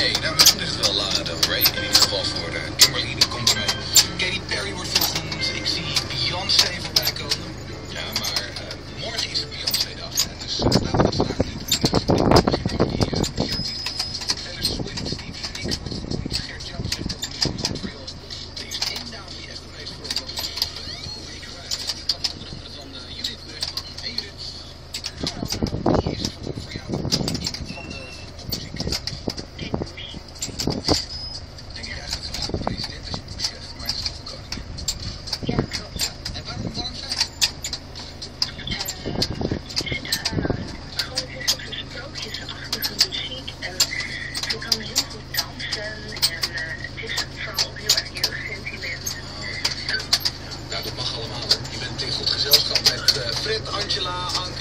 Nee, nou, we doen echt wel Lana Del Rey. In ieder geval voor Kimberly, die komt erbij. Katy Perry wordt veel genoemd. Ik zie Beyoncé voorbij komen. Ja, maar morgen is het Beyoncé-dag. Dus laten we dat vandaag niet doen. Taylor Swift, Stevie Nicks wordt genoemd. Gert Jones heeft ook genoemd. Montreal. Er is één naam die echt het meest voorkomt. Ik kan onder andere van Judith Bussmann. Hey Judith. Die is voor jou de koningin van de popmuziek. Denk jij eigenlijk vandaag de president als je chef, maar het is toch een koningin? Ja, klopt. Ja. En waarom zij? Gewoon, het is ook zo'n sprookjesachtige muziek en ze kan heel goed dansen en het is vooral heel erg jeugdsentiment. Nou, dat mag allemaal. Je bent in goed gezelschap met Fred, Angela, Anke.